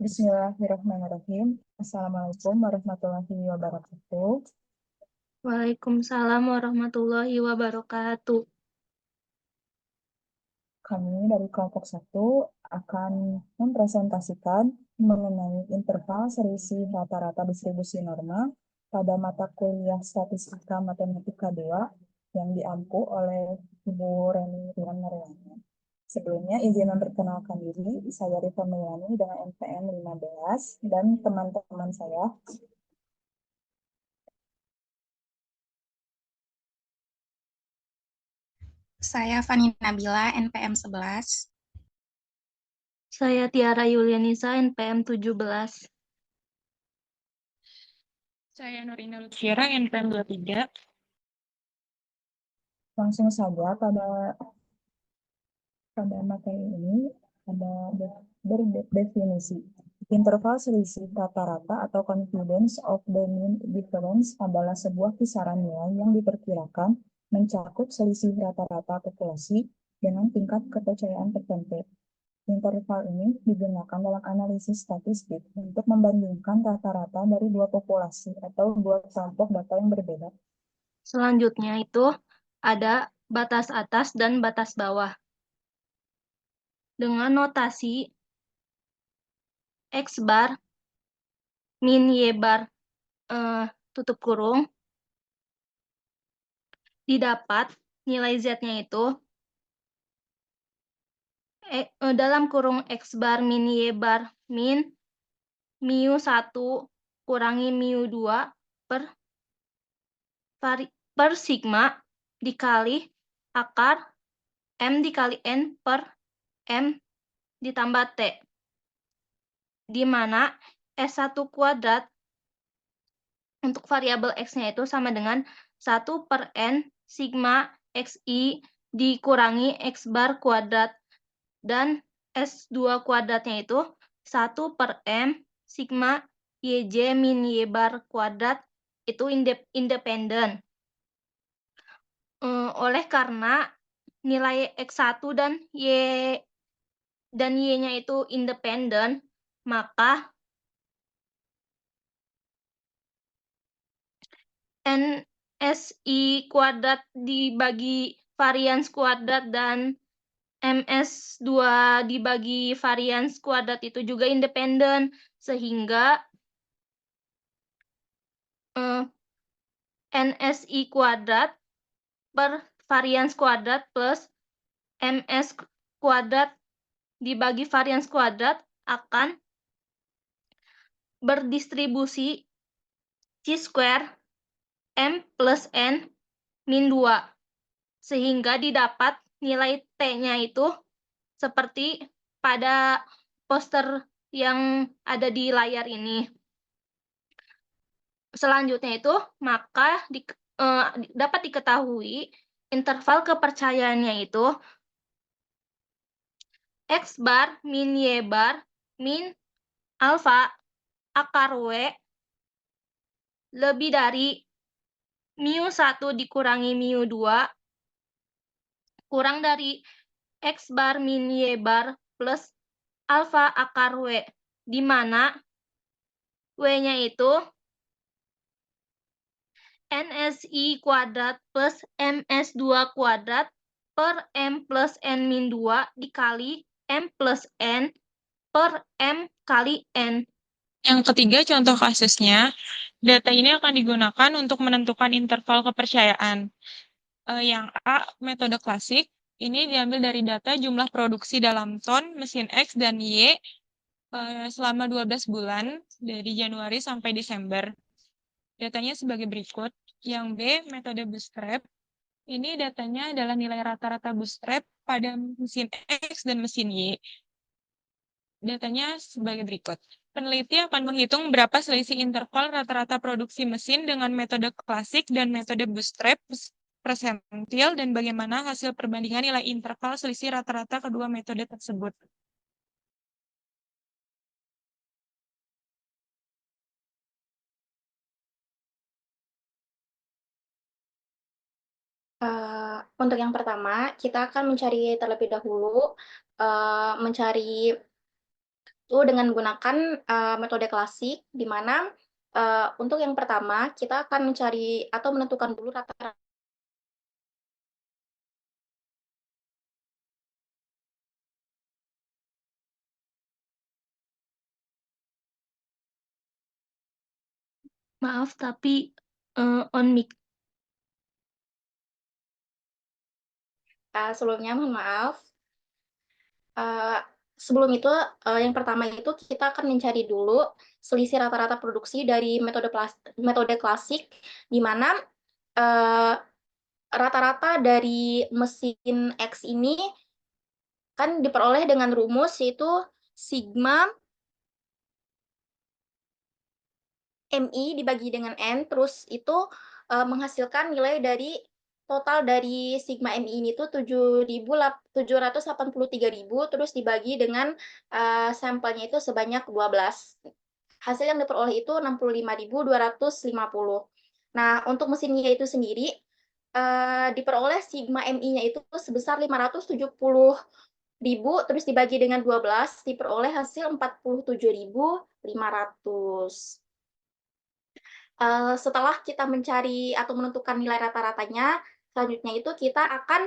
Bismillahirrahmanirrahim. Assalamualaikum warahmatullahi wabarakatuh. Waalaikumsalam warahmatullahi wabarakatuh. Kami dari kelompok 1 akan mempresentasikan mengenai interval selisih rata-rata distribusi norma pada mata kuliah Statistika Matematika 2 yang diampu oleh Ibu Reni Rian Mariana. Sebelumnya izin memperkenalkan diri, saya Rifa Meliani dengan NPM 15 dan teman-teman saya. Saya Fani Nabila, NPM 11. Saya Tiara Yulianisa, NPM 17. Saya Nurina Lutfiera, NPM 23. Langsung saja pada materi ini ada berdefinisi. Interval selisih rata-rata atau confidence of the mean difference adalah sebuah kisaran nilai yang diperkirakan mencakup selisih rata-rata populasi dengan tingkat kepercayaan tertentu. Interval ini digunakan dalam analisis statistik untuk membandingkan rata-rata dari dua populasi atau dua kelompok data yang berbeda. Selanjutnya itu ada batas atas dan batas bawah. Dengan notasi X bar min Y bar tutup kurung, didapat nilai Z-nya itu dalam kurung X bar min Y bar min mu 1 kurangi mu 2 per sigma dikali akar M dikali N per M ditambah T, di mana S1 kuadrat untuk variabel X-nya itu sama dengan 1 per N sigma XI dikurangi X bar kuadrat, dan S2 kuadratnya itu 1 per M sigma YJ min Y bar kuadrat itu independen. Oleh karena nilai X1 dan Y-nya itu independen, maka NSI kuadrat dibagi varians kuadrat dan MS2 dibagi varians kuadrat itu juga independen, sehingga NSI kuadrat per varians kuadrat plus MS kuadrat dibagi varians kuadrat akan berdistribusi C-square M plus N min 2, sehingga didapat nilai T-nya itu seperti pada poster yang ada di layar ini. Selanjutnya itu, maka dapat diketahui interval kepercayaannya itu X bar min Y bar min alfa akar W lebih dari mu 1 dikurangi mu 2 kurang dari X bar min Y bar plus alfa akar W, di mana W-nya itu NSI kuadrat plus MS2 kuadrat per M plus N min 2 dikali M plus N per M kali N. Yang ketiga, contoh kasusnya, data ini akan digunakan untuk menentukan interval kepercayaan. Yang A, metode klasik, ini diambil dari data jumlah produksi dalam ton mesin X dan Y selama 12 bulan, dari Januari sampai Desember. Datanya sebagai berikut. Yang B, metode bootstrap, ini datanya adalah nilai rata-rata bootstrap pada mesin X dan mesin Y. Datanya sebagai berikut. Peneliti akan menghitung berapa selisih interval rata-rata produksi mesin dengan metode klasik dan metode bootstrap persentil, dan bagaimana hasil perbandingan nilai interval selisih rata-rata kedua metode tersebut. Untuk yang pertama, kita akan mencari terlebih dahulu, mencari itu dengan menggunakan metode klasik, di mana untuk yang pertama kita akan mencari atau menentukan dulu rata-rata. Maaf, tapi on mic. Sebelumnya mohon maaf. Sebelum itu, yang pertama itu kita akan mencari dulu selisih rata-rata produksi dari metode klasik, di mana rata-rata dari mesin X ini kan diperoleh dengan rumus yaitu sigma MI dibagi dengan N, terus itu menghasilkan nilai dari total dari sigma MI ini tuh 783.000, terus dibagi dengan sampelnya itu sebanyak 12. Hasil yang diperoleh itu 65.250. Nah, untuk mesin Y itu sendiri diperoleh sigma MI-nya itu sebesar 570.000, terus dibagi dengan 12, diperoleh hasil 47.500. Setelah kita mencari atau menentukan nilai rata-ratanya, selanjutnya itu kita akan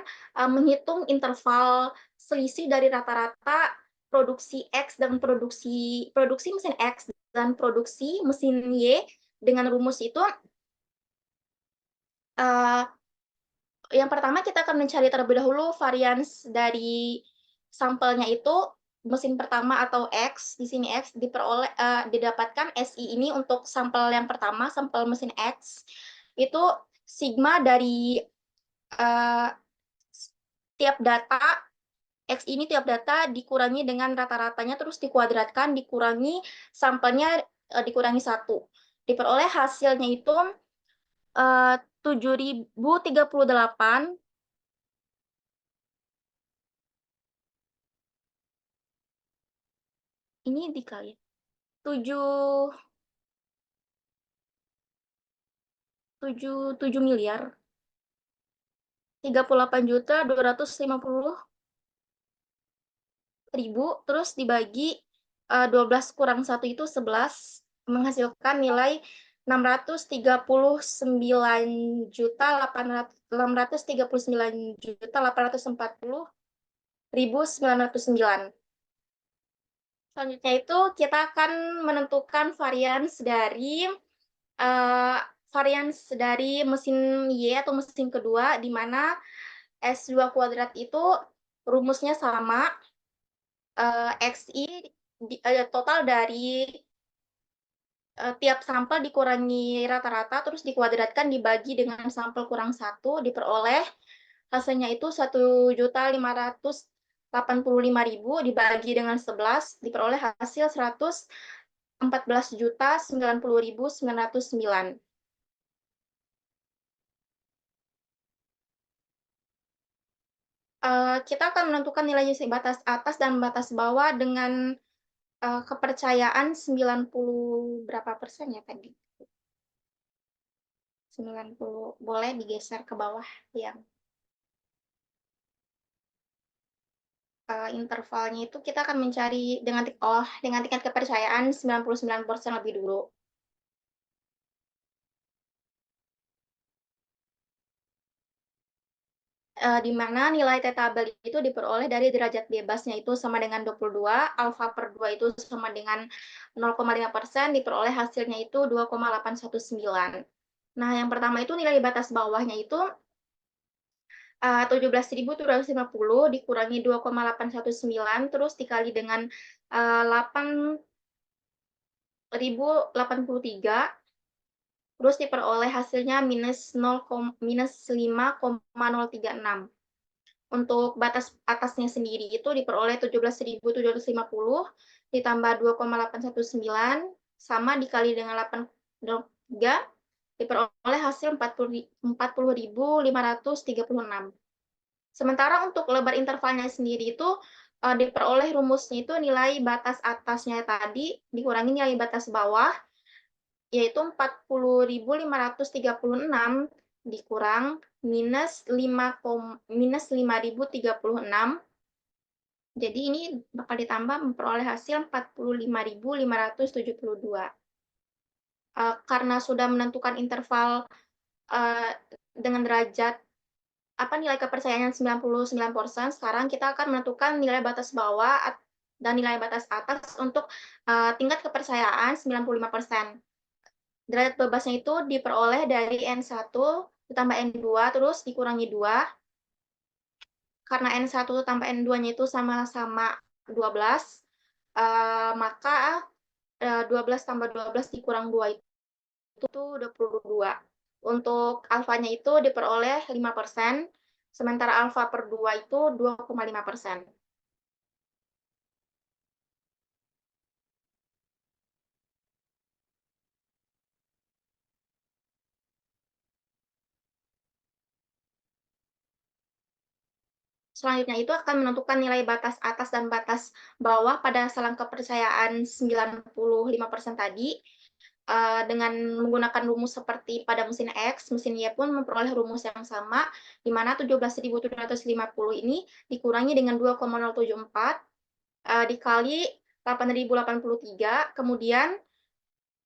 menghitung interval selisih dari rata-rata produksi X dan produksi mesin X dan produksi mesin Y dengan rumus itu. Yang pertama kita akan mencari terlebih dahulu varians dari sampelnya itu mesin pertama atau X, di sini X didapatkan SI ini untuk sampel yang pertama, sampel mesin X, itu sigma dari tiap data, X ini tiap data dikurangi dengan rata-ratanya, terus dikuadratkan, dikurangi sampelnya, dikurangi 1. Diperoleh hasilnya itu 7.038. Ini dikali 7 miliar 38.250.000, terus dibagi 12 kurang 1 itu 11, menghasilkan nilai 639.840.909. Selanjutnya itu kita akan menentukan varians dari mesin Y atau mesin kedua, di mana S2 kuadrat itu rumusnya sama, XI total dari tiap sampel dikurangi rata-rata, terus dikuadratkan dibagi dengan sampel kurang 1, diperoleh hasilnya itu 1.585.000 dibagi dengan 11, diperoleh hasil 114.090.909. Kita akan menentukan nilai batas atas dan batas bawah dengan kepercayaan 90 berapa persen ya tadi? 90, boleh digeser ke bawah yang intervalnya itu kita akan mencari dengan tingkat kepercayaan 99% lebih dulu. Di mana nilai T-tabel itu diperoleh dari derajat bebasnya itu sama dengan 22, alfa per 2 itu sama dengan 0,5%, diperoleh hasilnya itu 2,819. Nah, yang pertama itu nilai batas bawahnya itu 17.250 dikurangi 2,819, terus dikali dengan 8.083, terus diperoleh hasilnya minus 5,036. Untuk batas atasnya sendiri itu diperoleh 17.750 ditambah 2,819 sama dikali dengan 8,3, diperoleh hasil 40.536. Sementara untuk lebar intervalnya sendiri itu diperoleh rumusnya itu nilai batas atasnya tadi dikurangi nilai batas bawah, yaitu 40.536 dikurang minus 5.036 Jadi ini bakal ditambah memperoleh hasil 45.572. Karena sudah menentukan interval dengan derajat nilai kepercayaan 99%, sekarang kita akan menentukan nilai batas bawah dan nilai batas atas untuk tingkat kepercayaan 95%. Derajat bebasnya itu diperoleh dari N1 ditambah N2 terus dikurangi 2. Karena N1 tambah N2-nya itu sama-sama 12, maka 12 tambah 12 dikurang 2 itu 22. Untuk alfanya itu diperoleh 5%, sementara alfa per 2 itu 2,5%. Selanjutnya itu akan menentukan nilai batas atas dan batas bawah pada selang kepercayaan 95% tadi. Dengan menggunakan rumus seperti pada mesin X, mesin Y pun memperoleh rumus yang sama, di mana 17.750 ini dikurangi dengan 2,074 dikali 8.083, kemudian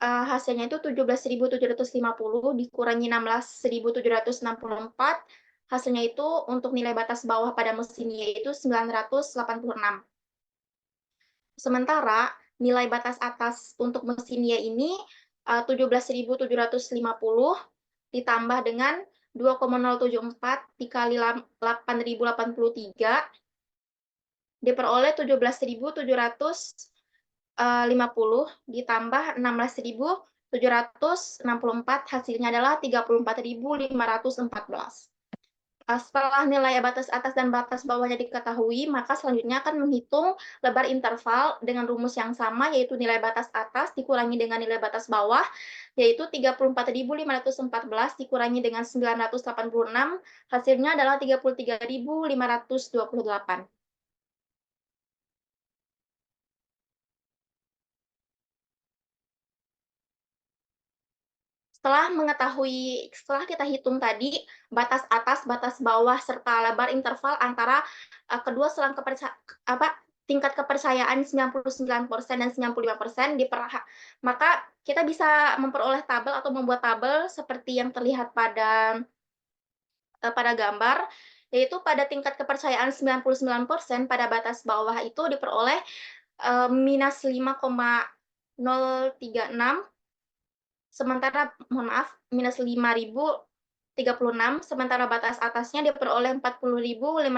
hasilnya itu 17.750 dikurangi 16.764, hasilnya itu untuk nilai batas bawah pada mesin Y itu 986. Sementara nilai batas atas untuk mesin Y ini 17.750 ditambah dengan 2,074 dikali 8.083 diperoleh 17.750 ditambah 16.764 hasilnya adalah 34.514. Setelah nilai batas atas dan batas bawahnya diketahui, maka selanjutnya akan menghitung lebar interval dengan rumus yang sama, yaitu nilai batas atas dikurangi dengan nilai batas bawah, yaitu 34.514 dikurangi dengan 986, hasilnya adalah 33.528. Setelah kita hitung tadi batas atas, batas bawah, serta lebar interval antara kedua selang tingkat kepercayaan 99% dan 95% maka kita bisa memperoleh tabel atau membuat tabel seperti yang terlihat pada gambar, yaitu pada tingkat kepercayaan 99% pada batas bawah itu diperoleh minus 5,036, sementara minus 5.036, sementara batas atasnya diperoleh 40.536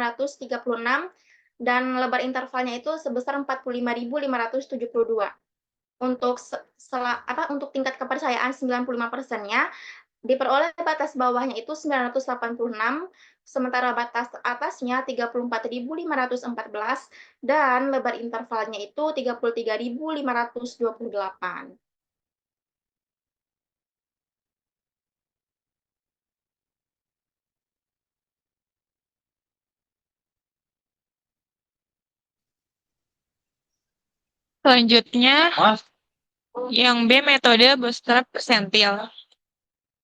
dan lebar intervalnya itu sebesar 45.572. Untuk untuk tingkat kepercayaan 95%-nya diperoleh batas bawahnya itu 986, sementara batas atasnya 34.514 dan lebar intervalnya itu 33.528. Selanjutnya, yang B, metode bootstrap persentil.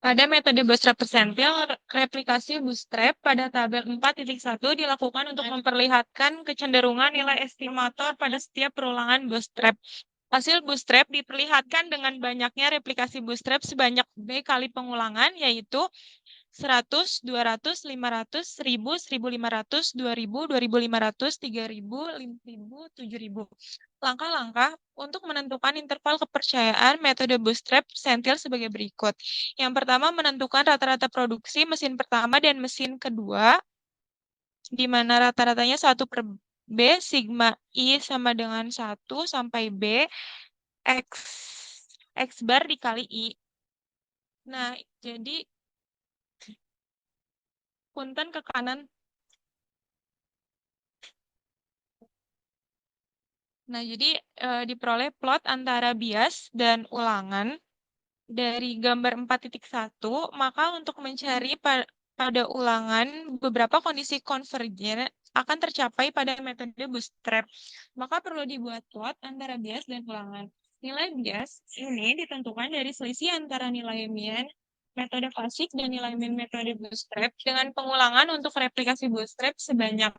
Pada metode bootstrap persentil, replikasi bootstrap pada tabel 4.1 dilakukan untuk memperlihatkan kecenderungan nilai estimator pada setiap perulangan bootstrap. Hasil bootstrap diperlihatkan dengan banyaknya replikasi bootstrap sebanyak B kali pengulangan, yaitu 100, 200, 500, 1000, 1500, 2000, 2500, 3000, 5000, 7000. Langkah-langkah untuk menentukan interval kepercayaan metode bootstrap persentil sebagai berikut. Yang pertama, menentukan rata-rata produksi mesin pertama dan mesin kedua, di mana rata-ratanya 1 per B, sigma I sama dengan 1 sampai B, X bar dikali I. Nah, jadi punten ke kanan. Nah, jadi diperoleh plot antara bias dan ulangan dari gambar 4.1, maka untuk mencari pada ulangan beberapa kondisi konvergen akan tercapai pada metode bootstrap. Maka perlu dibuat plot antara bias dan ulangan. Nilai bias ini ditentukan dari selisih antara nilai mean metode klasik dan nilai mean metode bootstrap dengan pengulangan untuk replikasi bootstrap sebanyak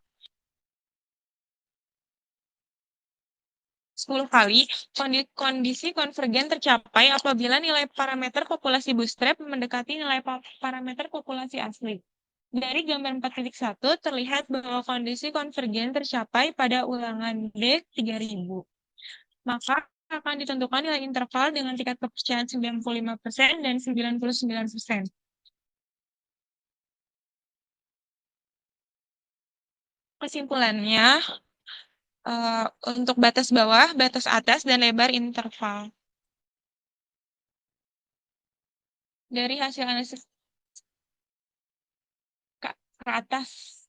10 kali, kondisi konvergen tercapai apabila nilai parameter populasi bootstrap mendekati nilai parameter populasi asli. Dari gambar 4.1 terlihat bahwa kondisi konvergen tercapai pada ulangan D3000. Maka akan ditentukan nilai interval dengan tingkat kepercayaan 95% dan 99%. Kesimpulannya, untuk batas bawah, batas atas, dan lebar interval. Dari hasil analisis ke atas,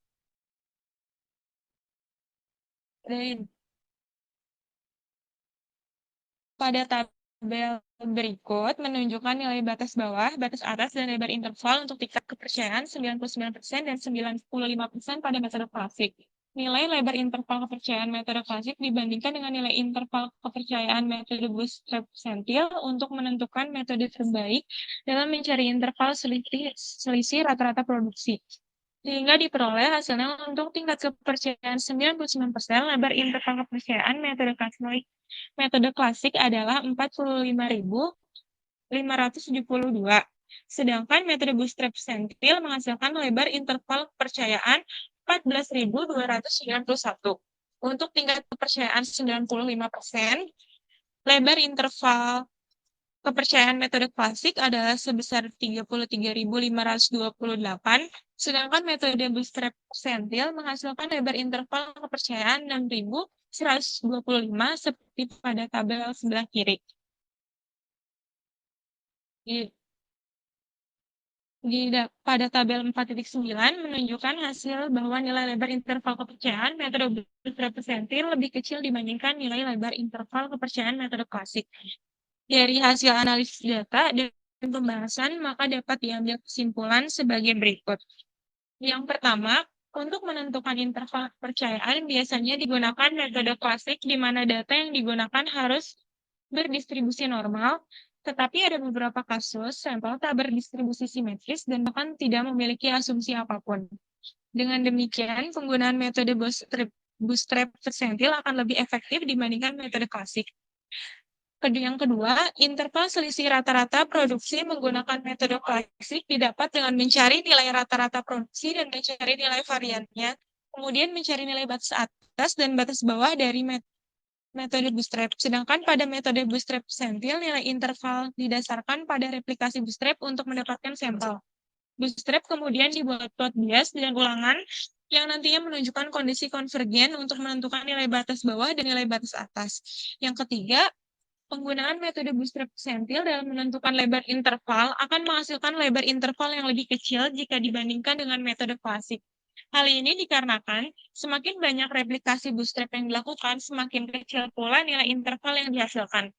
pada tabel berikut menunjukkan nilai batas bawah, batas atas, dan lebar interval untuk tingkat kepercayaan 99% dan 95% pada metode klasik. Nilai lebar interval kepercayaan metode klasik dibandingkan dengan nilai interval kepercayaan metode bootstrap persentil untuk menentukan metode terbaik dalam mencari interval selisih rata-rata produksi. Sehingga diperoleh hasilnya untuk tingkat kepercayaan 99%, lebar interval kepercayaan metode klasik adalah 45.572. Sedangkan metode bootstrap persentil menghasilkan lebar interval kepercayaan 14.291. Untuk tingkat kepercayaan 95%, lebar interval kepercayaan metode klasik adalah sebesar 33.528, sedangkan metode bootstrap persentil menghasilkan lebar interval kepercayaan 6.125 seperti pada tabel sebelah kiri. Pada tabel 4.9 menunjukkan hasil bahwa nilai lebar interval kepercayaan metode bootstrap persentil lebih kecil dibandingkan nilai lebar interval kepercayaan metode klasik. Dari hasil analisis data dan pembahasan, maka dapat diambil kesimpulan sebagai berikut. Yang pertama, untuk menentukan interval kepercayaan biasanya digunakan metode klasik di mana data yang digunakan harus berdistribusi normal, tetapi ada beberapa kasus sampel tak berdistribusi simetris dan bahkan tidak memiliki asumsi apapun. Dengan demikian, penggunaan metode bootstrap persentil akan lebih efektif dibandingkan metode klasik. Yang kedua, interval selisih rata-rata produksi menggunakan metode klasik didapat dengan mencari nilai rata-rata produksi dan mencari nilai variannya, kemudian mencari nilai batas atas dan batas bawah dari metode bootstrap. Sedangkan pada metode bootstrap persentil, nilai interval didasarkan pada replikasi bootstrap untuk mendapatkan sampel. Bootstrap kemudian dibuat plot bias dan ulangan yang nantinya menunjukkan kondisi konvergen untuk menentukan nilai batas bawah dan nilai batas atas. Yang ketiga, penggunaan metode bootstrap persentil dalam menentukan lebar interval akan menghasilkan lebar interval yang lebih kecil jika dibandingkan dengan metode klasik. Hal ini dikarenakan semakin banyak replikasi bootstrap yang dilakukan, semakin kecil pula nilai interval yang dihasilkan.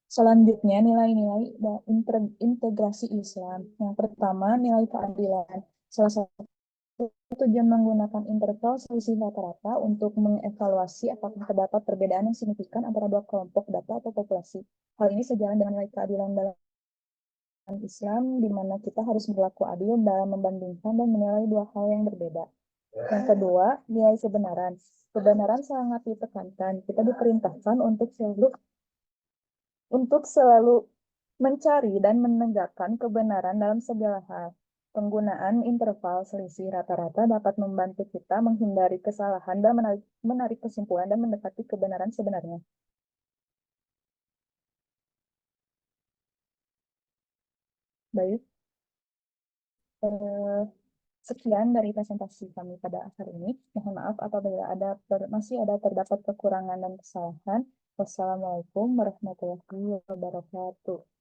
Selanjutnya, nilai-nilai integrasi Islam. Yang pertama, nilai keadilan. Salah satu tujuan menggunakan interval selisih rata-rata untuk mengevaluasi apakah terdapat perbedaan yang signifikan antara dua kelompok data atau populasi. Hal ini sejalan dengan nilai keadilan dalam Islam, di mana kita harus berlaku adil dalam membandingkan dan menilai dua hal yang berbeda. Yang kedua, nilai kebenaran. Kebenaran sangat ditekankan. Kita diperintahkan untuk selalu mencari dan menegakkan kebenaran dalam segala hal. Penggunaan interval selisih rata-rata dapat membantu kita menghindari kesalahan dan menarik kesimpulan dan mendekati kebenaran sebenarnya. Baik, sekian dari presentasi kami pada akhir ini. Mohon maaf apabila masih ada terdapat kekurangan dan kesalahan. Wassalamualaikum warahmatullahi wabarakatuh.